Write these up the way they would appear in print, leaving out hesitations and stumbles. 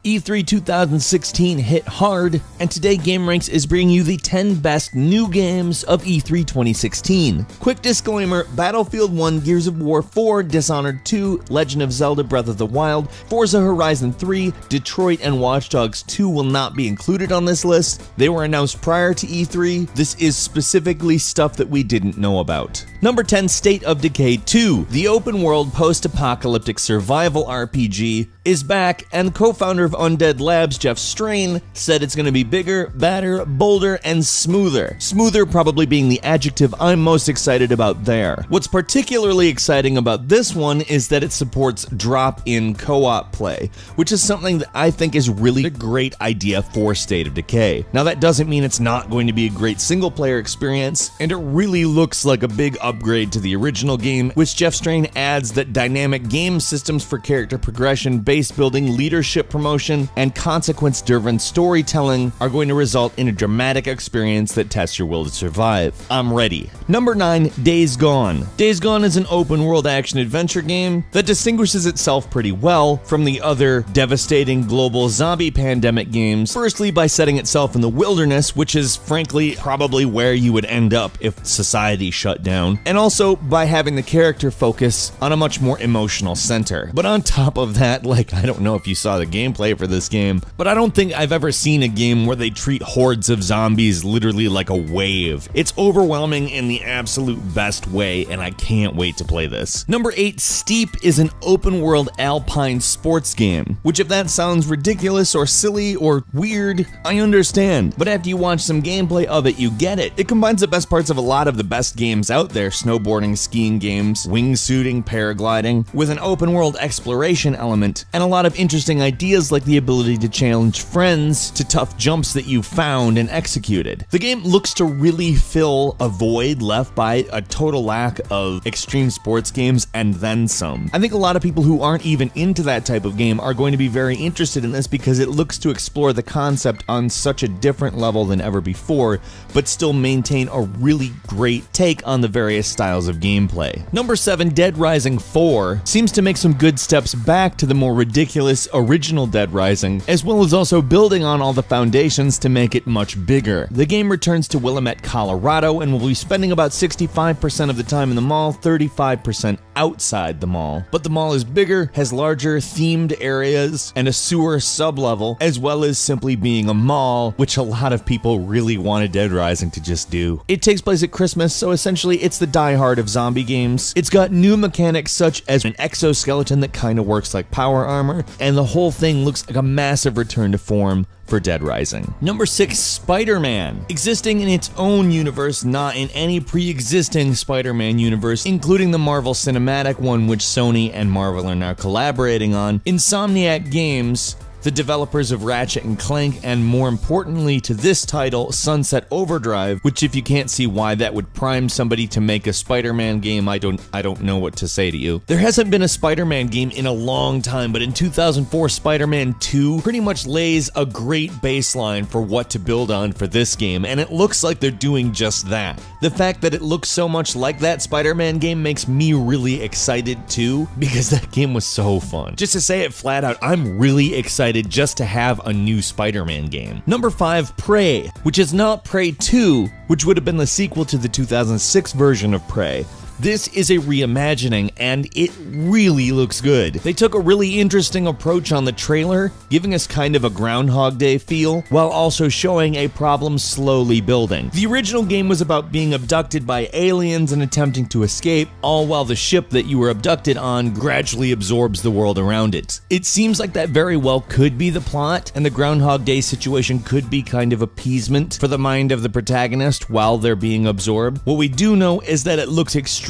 E3 2016 hit hard, and today GameRanks is bringing you the 10 best new games of E3 2016. Quick disclaimer, Battlefield 1, Gears of War 4, Dishonored 2, Legend of Zelda Breath of the Wild, Forza Horizon 3, Detroit, and Watch Dogs 2 will not be included on this list. They were announced prior to E3. This is specifically stuff that we didn't know about. Number 10, State of Decay 2. The open-world post-apocalyptic survival RPG is back, and co-founder of Undead Labs, Jeff Strain, said it's going to be bigger, badder, bolder, and smoother. Smoother probably being the adjective I'm most excited about there. What's particularly exciting about this one is that it supports drop-in co-op play, which is something that I think is really a great idea for State of Decay. Now that doesn't mean it's not going to be a great single-player experience, and it really looks like a big upgrade to the original game, which Jeff Strain adds that dynamic game systems for character progression, base building, leadership promotion, and consequence-driven storytelling are going to result in a dramatic experience that tests your will to survive. I'm ready. Number 9, Days Gone. Days Gone is an open-world action-adventure game that distinguishes itself pretty well from the other devastating global zombie pandemic games, firstly by setting itself in the wilderness, which is frankly probably where you would end up if society shut down, and also by having the character focus on a much more emotional center. But on top of that, I don't know if you saw the gameplay for this game, but I don't think I've ever seen a game where they treat hordes of zombies literally like a wave. It's overwhelming in the absolute best way, and I can't wait to play this. Number 8, Steep is an open-world alpine sports game, which if that sounds ridiculous or silly or weird, I understand. But after you watch some gameplay of it, you get it. It combines the best parts of a lot of the best games out there, snowboarding, skiing games, wingsuiting, paragliding, with an open-world exploration element, and a lot of interesting ideas like the ability to challenge friends to tough jumps that you found and executed. The game looks to really fill a void left by a total lack of extreme sports games and then some. I think a lot of people who aren't even into that type of game are going to be very interested in this because it looks to explore the concept on such a different level than ever before, but still maintain a really great take on the various styles of gameplay. Number 7, Dead Rising 4 seems to make some good steps back to the more ridiculous original Dead Rising, as well as also building on all the foundations to make it much bigger. The game returns to Willamette, Colorado, and will be spending about 65% of the time in the mall, 35% outside the mall. But the mall is bigger, has larger themed areas, and a sewer sublevel, as well as simply being a mall, which a lot of people really wanted Dead Rising to just do. It takes place at Christmas, so essentially it's the Die Hard of zombie games. It's got new mechanics such as an exoskeleton that kind of works like power armor, and the whole thing looks like a massive return to form for Dead Rising. Number 6, Spider-Man. Existing in its own universe, not in any pre-existing Spider-Man universe, including the Marvel Cinematic one, which Sony and Marvel are now collaborating on, Insomniac Games, the developers of Ratchet & Clank, and more importantly to this title, Sunset Overdrive, which if you can't see why that would prime somebody to make a Spider-Man game, I don't know what to say to you. There hasn't been a Spider-Man game in a long time, but in 2004, Spider-Man 2 pretty much lays a great baseline for what to build on for this game, and it looks like they're doing just that. The fact that it looks so much like that Spider-Man game makes me really excited too, because that game was so fun. Just to say it flat out, I'm really excited just to have a new Spider-Man game. Number 5, Prey, which is not Prey 2, which would have been the sequel to the 2006 version of Prey. This is a reimagining, and it really looks good. They took a really interesting approach on the trailer, giving us kind of a Groundhog Day feel, while also showing a problem slowly building. The original game was about being abducted by aliens and attempting to escape, all while the ship that you were abducted on gradually absorbs the world around it. It seems like that very well could be the plot, and the Groundhog Day situation could be kind of appeasement for the mind of the protagonist while they're being absorbed. What we do know is that it looks extremely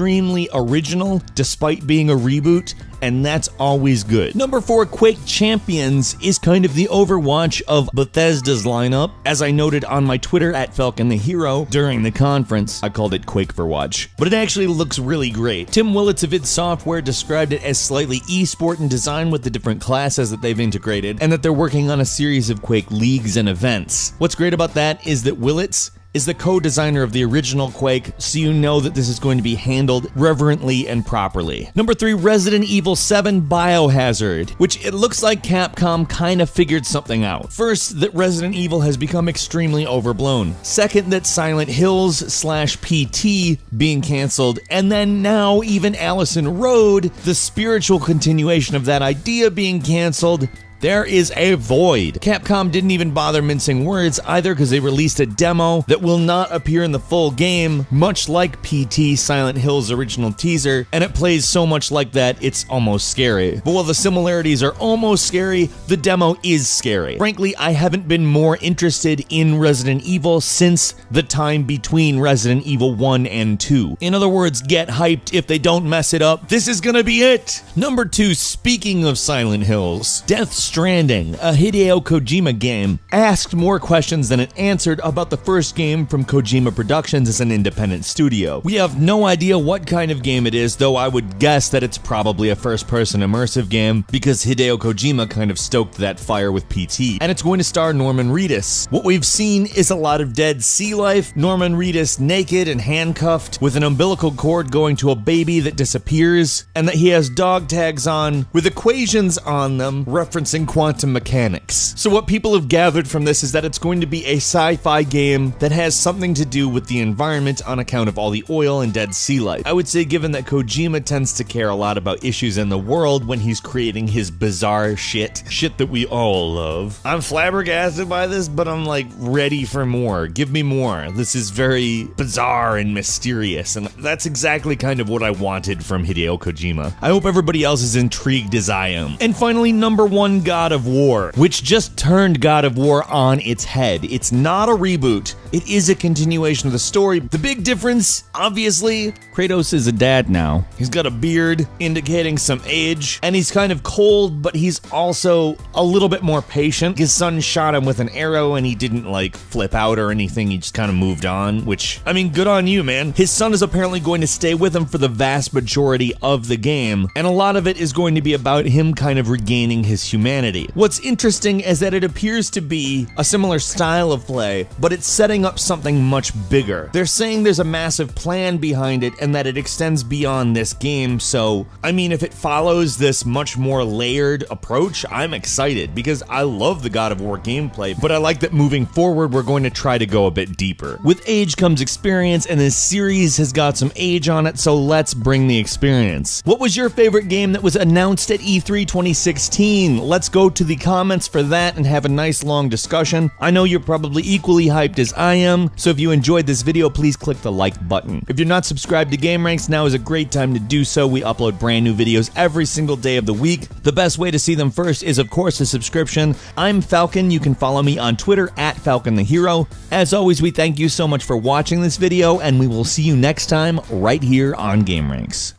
original despite being a reboot, and that's always good. Number 4, Quake Champions is kind of the Overwatch of Bethesda's lineup. As I noted on my Twitter at Falcon the Hero during the conference, I called it Quake for Watch, but it actually looks really great. Tim Willits of id Software described it as slightly esport in design with the different classes that they've integrated, and that they're working on a series of Quake leagues and events. What's great about that is that Willits is the co-designer of the original Quake, so you know that this is going to be handled reverently and properly. Number 3, Resident Evil 7 Biohazard, which it looks like Capcom kind of figured something out. First, that Resident Evil has become extremely overblown. Second, that Silent Hills/PT being canceled, and then now even Allison Road, the spiritual continuation of that idea, being canceled. There is a void. Capcom didn't even bother mincing words either, because they released a demo that will not appear in the full game, much like PT, Silent Hill's original teaser, and it plays so much like that it's almost scary. But while the similarities are almost scary, the demo is scary. Frankly, I haven't been more interested in Resident Evil since the time between Resident Evil 1 and 2. In other words, get hyped. If they don't mess it up, this is gonna be it. Number 2, speaking of Silent Hills, Death Stranding, a Hideo Kojima game, asked more questions than it answered about the first game from Kojima Productions as an independent studio. We have no idea what kind of game it is, though I would guess that it's probably a first-person immersive game, because Hideo Kojima kind of stoked that fire with PT. And it's going to star Norman Reedus. What we've seen is a lot of dead sea life, Norman Reedus naked and handcuffed, with an umbilical cord going to a baby that disappears, and that he has dog tags on with equations on them referencing quantum mechanics. So what people have gathered from this is that it's going to be a sci-fi game that has something to do with the environment on account of all the oil and dead sea life. I would say, given that Kojima tends to care a lot about issues in the world when he's creating his bizarre shit that we all love. I'm flabbergasted by this, but I'm like ready for more. Give me more. This is very bizarre and mysterious, and that's exactly kind of what I wanted from Hideo Kojima. I hope everybody else is intrigued as I am. And finally, number 1, God of War, which just turned God of War on its head. It's not a reboot. It is a continuation of the story. The big difference, obviously, Kratos is a dad now. He's got a beard, indicating some age, and he's kind of cold, but he's also a little bit more patient. His son shot him with an arrow, and he didn't, like, flip out or anything. He just kind of moved on, which, I mean, good on you, man. His son is apparently going to stay with him for the vast majority of the game, and a lot of it is going to be about him kind of regaining his humanity. What's interesting is that it appears to be a similar style of play, but it's setting up something much bigger. They're saying there's a massive plan behind it and that it extends beyond this game, so, I mean, if it follows this much more layered approach, I'm excited, because I love the God of War gameplay, but I like that moving forward, we're going to try to go a bit deeper. With age comes experience, and this series has got some age on it, so let's bring the experience. What was your favorite game that was announced at E3 2016? Let's go to the comments for that and have a nice long discussion. I know you're probably equally hyped as I am, so if you enjoyed this video, please click the like button. If you're not subscribed to GameRanks, now is a great time to do so. We upload brand new videos every single day of the week. The best way to see them first is, of course, a subscription. I'm Falcon. You can follow me on Twitter at FalconTheHero. As always, we thank you so much for watching this video, and we will see you next time right here on GameRanks.